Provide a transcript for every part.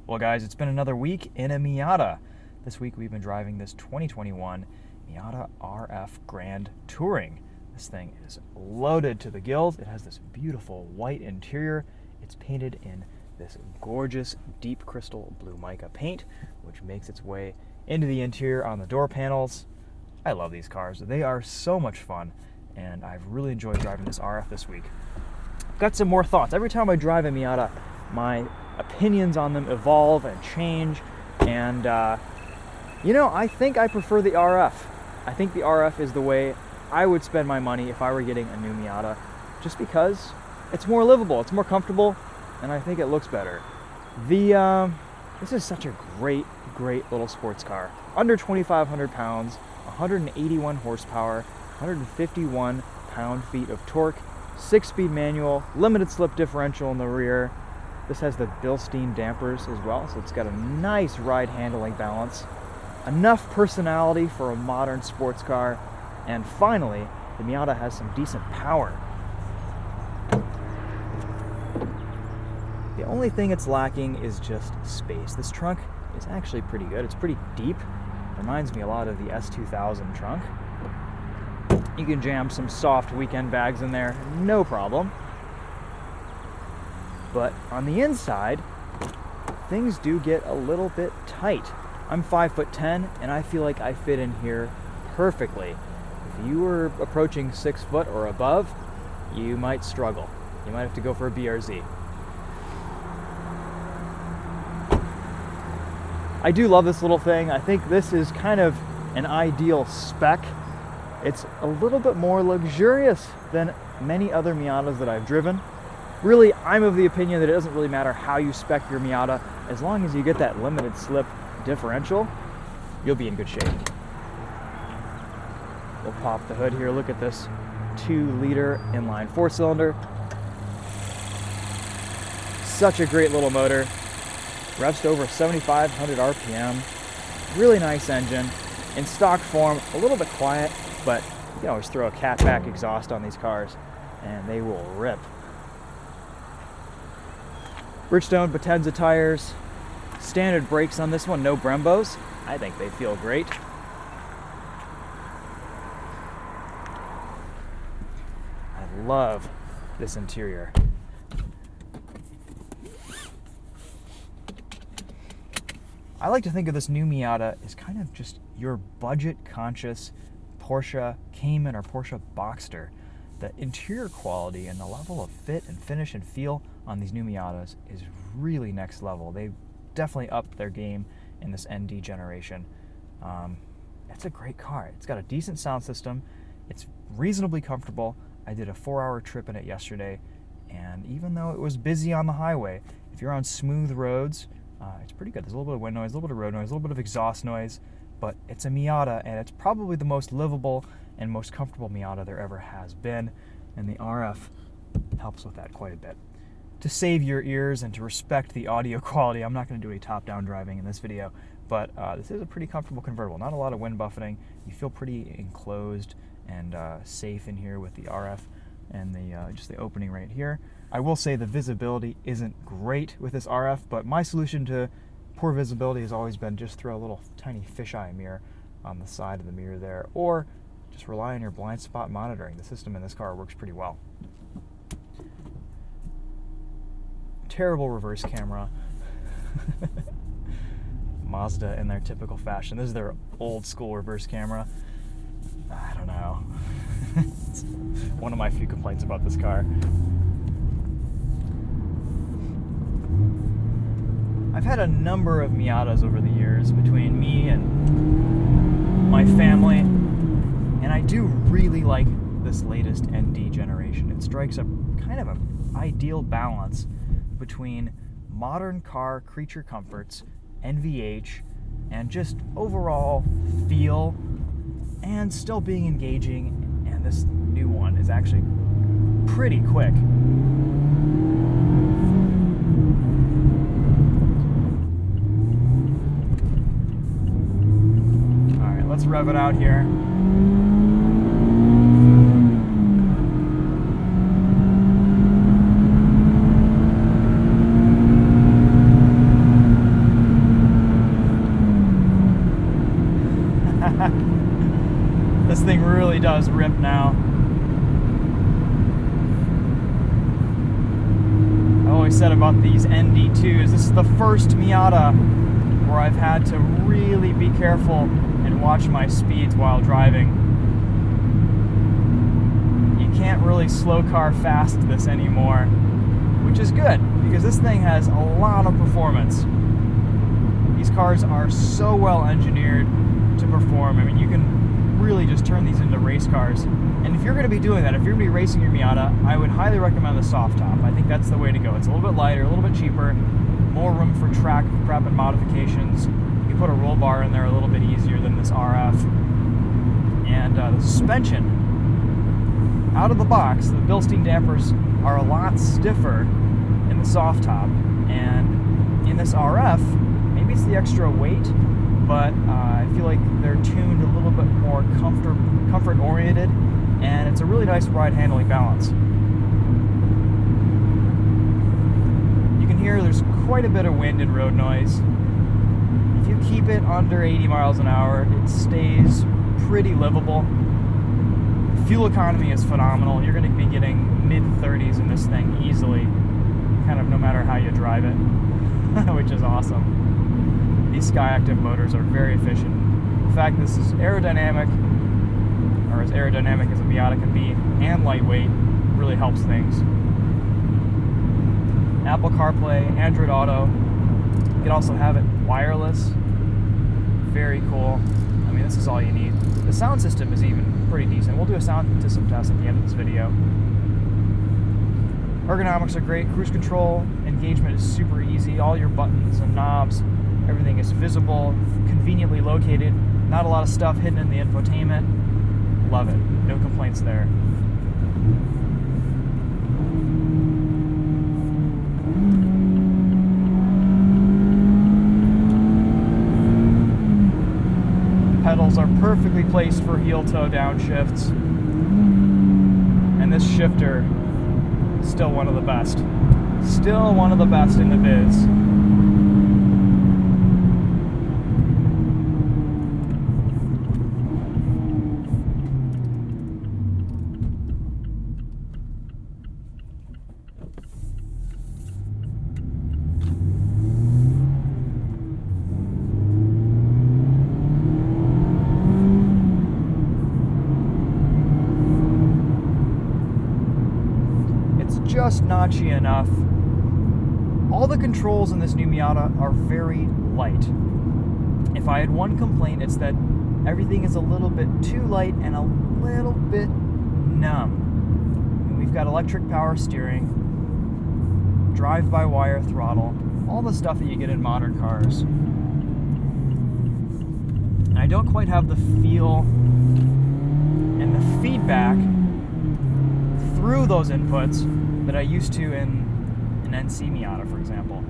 Well guys, it's been another week in a Miata. This week we've been driving this 2021 Miata RF Grand Touring. This thing is loaded to the gills. It has this beautiful white interior. It's painted in this gorgeous deep crystal blue mica paint, which makes its way into the interior on the door panels. I love these cars. They are so much fun, and I've really enjoyed driving this RF this week. I've got some more thoughts. Every time I drive a Miata, my opinions on them evolve and change, and I think I prefer the RF. I think the RF is the way I would spend my money if I were getting a new Miata, just because it's more livable, it's more comfortable, and I think it looks better. This is such a great little sports car. Under 2,500 pounds, 181 horsepower, 151 pound-feet of torque, 6-speed manual, limited slip differential in the rear. This has the Bilstein dampers as well, so it's got a nice ride handling balance. Enough personality for a modern sports car. And finally, the Miata has some decent power. The only thing it's lacking is just space. This trunk is actually pretty good. It's pretty deep. Reminds me a lot of the S2000 trunk. You can jam some soft weekend bags in there, no problem. But on the inside, things do get a little bit tight. I'm 5'10", and I feel like I fit in here perfectly. If you were approaching 6 foot or above, you might struggle. You might have to go for a BRZ. I do love this little thing. I think this is kind of an ideal spec. It's a little bit more luxurious than many other Miatas that I've driven. Really, I'm of the opinion that it doesn't really matter how you spec your Miata, as long as you get that limited slip differential, you'll be in good shape. We'll pop the hood here. Look at this 2-liter inline 4-cylinder. Such a great little motor. Revs to over 7,500 RPM. Really nice engine. In stock form, a little bit quiet, but you can always throw a catback exhaust on these cars and they will rip. Bridgestone Potenza tires. Standard brakes on this one, no Brembos. I think they feel great. I love this interior. I like to think of this new Miata as kind of just your budget-conscious Porsche Cayman or Porsche Boxster. The interior quality and the level of fit and finish and feel on these new Miatas is really next level. They definitely upped their game in this ND generation. It's a great car. It's got a decent sound system. It's reasonably comfortable. I did a 4-hour trip in it yesterday, and even though it was busy on the highway, if you're on smooth roads, it's pretty good. There's a little bit of wind noise, a little bit of road noise, a little bit of exhaust noise, but it's a Miata, and it's probably the most livable and most comfortable Miata there ever has been, and the RF helps with that quite a bit. To save your ears and to respect the audio quality, I'm not going to do any top-down driving in this video, but this is a pretty comfortable convertible. Not a lot of wind buffeting. You feel pretty enclosed and safe in here with the RF and just the opening right here. I will say the visibility isn't great with this RF, but my solution to poor visibility has always been just throw a little tiny fisheye mirror on the side of the mirror there, or just rely on your blind spot monitoring. The system in this car works pretty well. Terrible reverse camera. Mazda in their typical fashion. This is their old school reverse camera. I don't know. It's one of my few complaints about this car. I've had a number of Miatas over the years between me and my family, and I do really like this latest ND generation. It strikes a kind of an ideal balance between modern car creature comforts, NVH, and just overall feel, and still being engaging. And this new one is actually pretty quick. All right, let's rev it out here. thing really does rip now. I always said about these ND2s, this is the first Miata where I've had to really be careful and watch my speeds while driving. You can't really slow car fast this anymore, which is good because this thing has a lot of performance. These cars are so well engineered to perform. I mean, you can really just turn these into race cars. And if you're going to be doing that, if you're going to be racing your Miata, I would highly recommend the soft top. I think that's the way to go. It's a little bit lighter, a little bit cheaper, more room for track prep and modifications. You put a roll bar in there a little bit easier than this RF. And the suspension, out of the box, the Bilstein dampers are a lot stiffer in the soft top. And in this RF, maybe it's the extra weight, but I feel like they're tuned a little bit more comfort-oriented, and it's a really nice ride handling balance. You can hear there's quite a bit of wind and road noise. If you keep it under 80 miles an hour, it stays pretty livable. Fuel economy is phenomenal. You're going to be getting mid-30s in this thing easily, kind of no matter how you drive it, which is awesome. These Skyactiv motors are very efficient. In fact, this is aerodynamic, or as aerodynamic as a Miata can be, and lightweight. Really helps things. Apple CarPlay, Android Auto. You can also have it wireless. Very cool. I mean, this is all you need. The sound system is even pretty decent. We'll do a sound system test at the end of this video. Ergonomics are great. Cruise control engagement is super easy. All your buttons and knobs, everything is visible, conveniently located. Not a lot of stuff hidden in the infotainment. Love it. No complaints there. Pedals are perfectly placed for heel-toe downshifts. And this shifter, still one of the best. Still one of the best in the biz. Just notchy enough. All the controls in this new Miata are very light. If I had one complaint, it's that everything is a little bit too light and a little bit numb. And we've got electric power steering, drive-by-wire throttle, all the stuff that you get in modern cars. And I don't quite have the feel and the feedback through those inputs that I used to in an NC Miata, for example.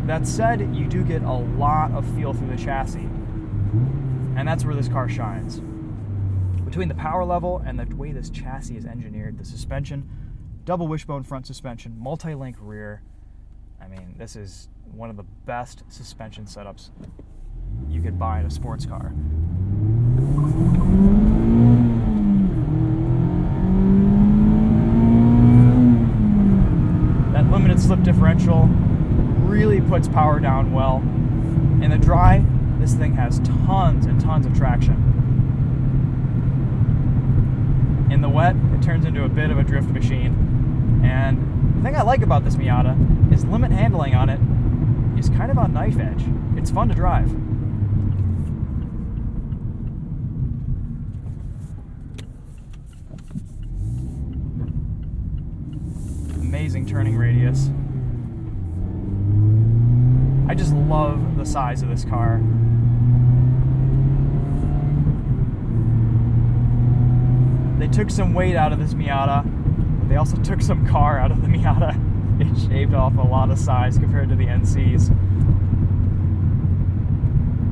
That said, you do get a lot of feel through the chassis, and that's where this car shines. Between the power level and the way this chassis is engineered, the suspension, double wishbone front suspension, multi-link rear, I mean, this is one of the best suspension setups you could buy in a sports car. Limited slip differential really puts power down well. In the dry, this thing has tons and tons of traction. In the wet, it turns into a bit of a drift machine. And the thing I like about this Miata is limit handling on it is kind of on knife edge. It's fun to drive. Amazing turning radius. I just love the size of this car. They took some weight out of this Miata, but they also took some car out of the Miata. It shaved off a lot of size compared to the NCs.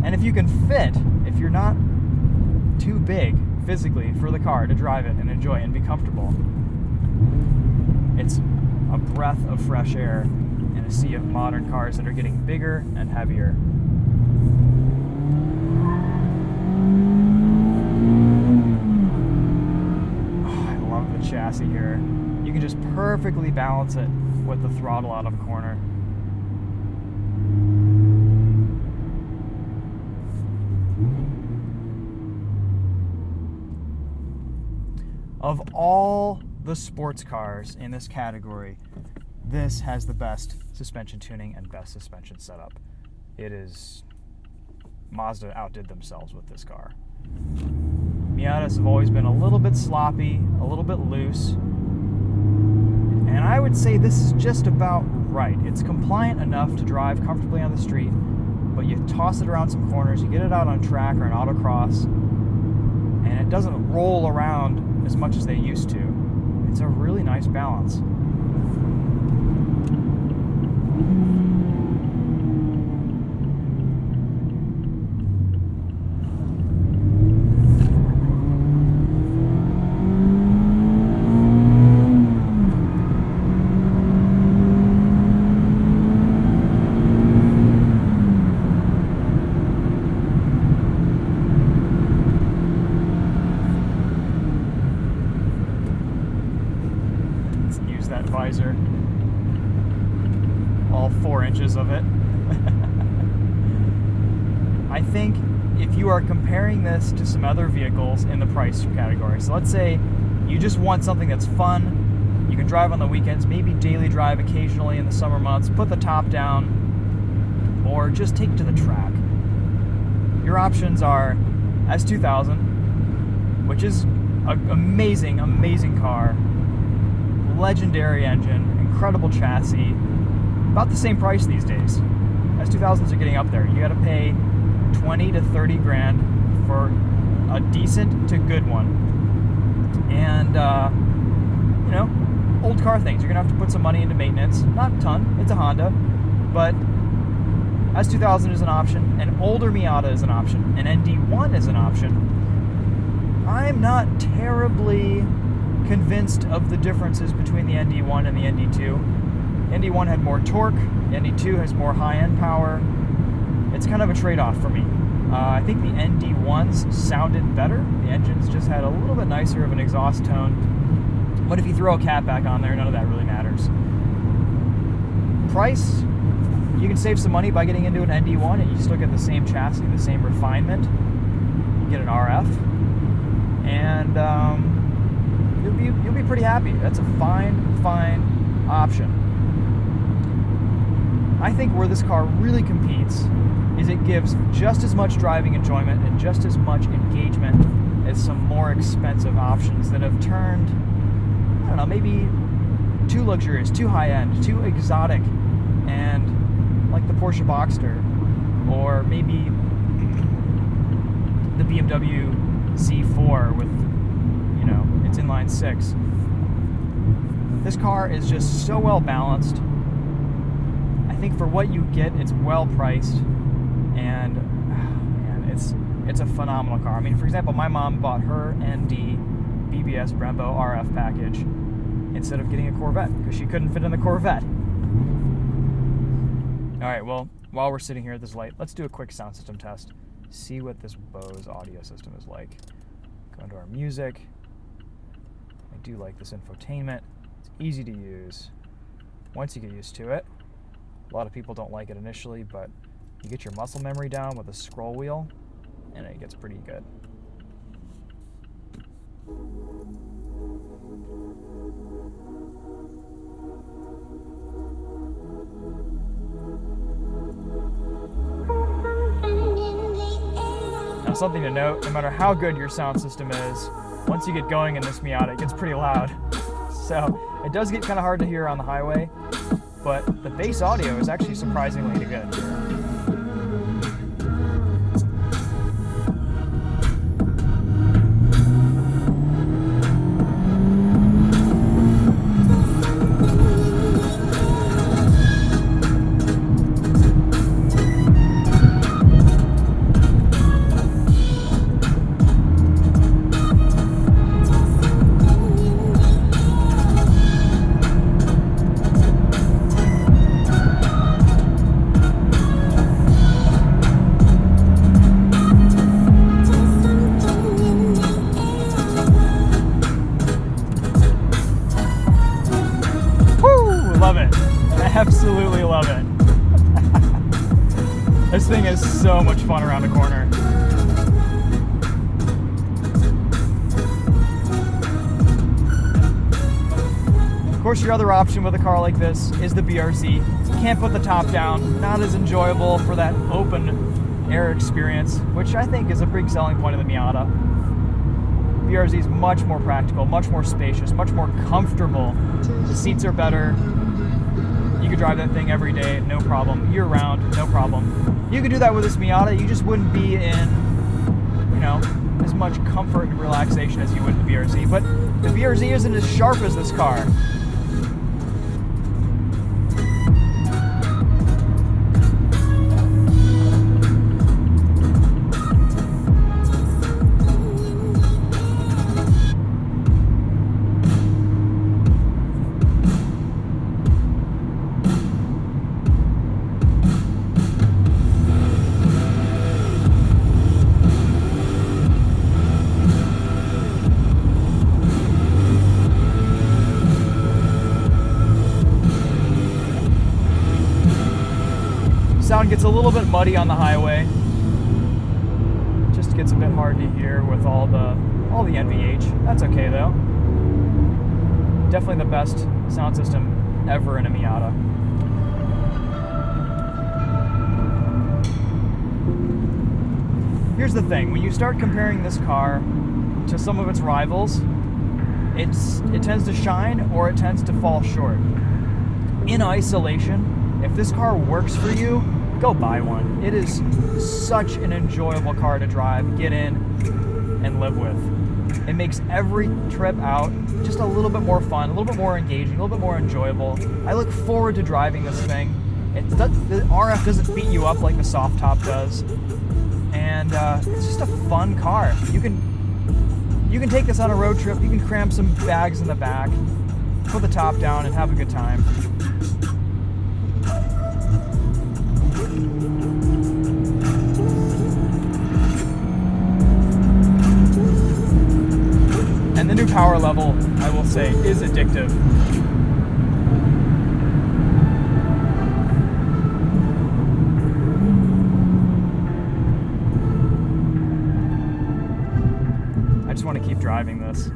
And if you can fit, if you're not too big physically for the car to drive it and enjoy it and be comfortable, it's a breath of fresh air in a sea of modern cars that are getting bigger and heavier. perfectly balance it with the throttle out of corner. Of all the sports cars in this category, this has the best suspension tuning and best suspension setup. It is... Mazda outdid themselves with this car. Miatas have always been a little bit sloppy, a little bit loose, and I would say this is just about right. It's compliant enough to drive comfortably on the street, but you toss it around some corners, you get it out on track or an autocross, and it doesn't roll around as much as they used to. It's a really nice balance. That visor, all 4 inches of it. I think if you are comparing this to some other vehicles in the price category, so let's say you just want something that's fun, you can drive on the weekends, maybe daily drive occasionally in the summer months, put the top down, or just take it to the track. Your options are S2000, which is an amazing car, legendary engine, incredible chassis, about the same price these days. S2000s are getting up there. You got to pay 20 to 30 grand for a decent to good one. And, old car things. You're going to have to put some money into maintenance. Not a ton. It's a Honda. But S2000 is an option. An older Miata is an option. An ND1 is an option. I'm not terribly convinced of the differences between the ND1 and the ND2. ND1 had more torque, the ND2 has more high-end power. It's kind of a trade-off for me. I think the ND1s sounded better. The engines just had a little bit nicer of an exhaust tone. But if you throw a catback on there, none of that really matters. Price, you can save some money by getting into an ND1 and you still get the same chassis, the same refinement. You get an RF. And you'll be pretty happy. That's a fine option. I think where this car really competes is it gives just as much driving enjoyment and just as much engagement as some more expensive options that have turned, I don't know, maybe too luxurious, too high-end, too exotic, and like the Porsche Boxster, or maybe the BMW Z4 with, its inline 6. This car is just so well balanced. I think for what you get, it's well priced, and it's a phenomenal car. I mean, for example, my mom bought her ND BBS Brembo RF package instead of getting a Corvette because she couldn't fit in the Corvette. All right, well, while we're sitting here at this light, let's do a quick sound system test. See what this Bose audio system is like. Go into our music. I do like this infotainment. It's easy to use once you get used to it. A lot of people don't like it initially, but you get your muscle memory down with a scroll wheel, and it gets pretty good. Now, something to note, no matter how good your sound system is, once you get going in this Miata, it gets pretty loud. So it does get kind of hard to hear on the highway, but the bass audio is actually surprisingly good. so much fun around the corner. Of course, your other option with a car like this is the BRZ. You can't put the top down, not as enjoyable for that open air experience, which I think is a big selling point of the Miata. BRZ is much more practical, much more spacious, much more comfortable. The seats are better. You could drive that thing every day, no problem. Year round, no problem. You could do that with this Miata. You just wouldn't be in, you know, as much comfort and relaxation as you would in the BRZ. But the BRZ isn't as sharp as this car. Sound gets a little bit muddy on the highway. Just gets a bit hard to hear with all the NVH. That's okay though. Definitely the best sound system ever in a Miata. Here's the thing, when you start comparing this car to some of its rivals, it tends to shine or it tends to fall short. In isolation, if this car works for you, go buy one. It is such an enjoyable car to drive, get in, and live with. It makes every trip out just a little bit more fun, a little bit more engaging, a little bit more enjoyable. I look forward to driving this thing. The RF doesn't beat you up like the soft top does, and it's just a fun car. You can take this on a road trip. You can cram some bags in the back, put the top down, and have a good time. And the new power level, I will say, is addictive. I just want to keep driving this.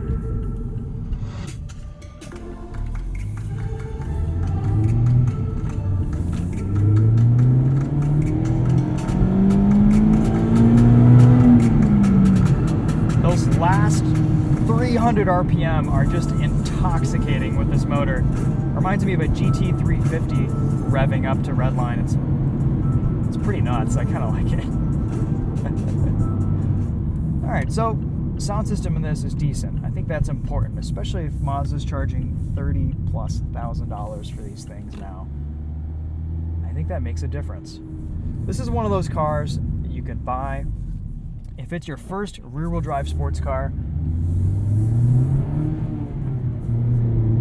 Those last 300 RPM are just intoxicating with this motor. Reminds me of a GT350 revving up to redline. It's pretty nuts. I kind of like it. All right, so sound system in this is decent. I think that's important, especially if Mazda's charging $30,000+ for these things now. I think that makes a difference. This is one of those cars that you can buy. If it's your first rear-wheel drive sports car,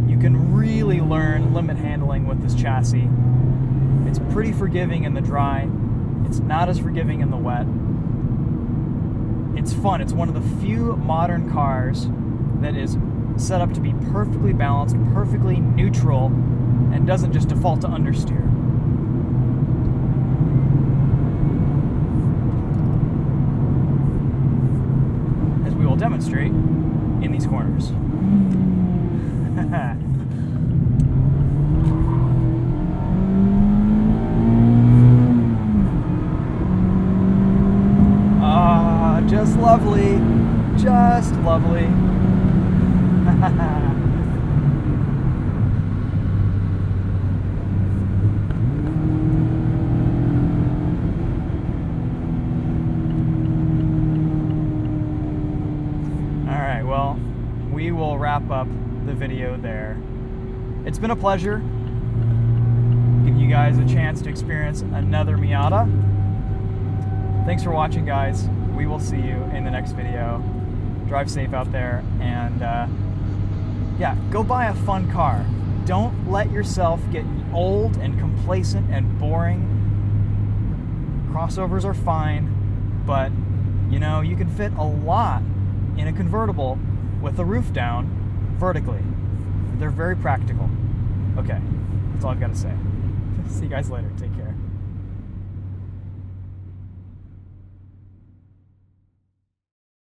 you can really learn limit handling with this chassis. It's pretty forgiving in the dry. It's not as forgiving in the wet. It's fun. It's one of the few modern cars that is set up to be perfectly balanced, perfectly neutral, and doesn't just default to understeer. As we will demonstrate in these corners. Just lovely. Just lovely. Alright, well, we will wrap up the video there. It's been a pleasure giving you guys a chance to experience another Miata. Thanks for watching, guys. We will see you in the next video. Drive safe out there, and yeah, go buy a fun car. Don't let yourself get old and complacent and boring. Crossovers are fine, but you know, you can fit a lot in a convertible with the roof down vertically. They're very practical. Okay, that's all I've got to say. See you guys later. Take care.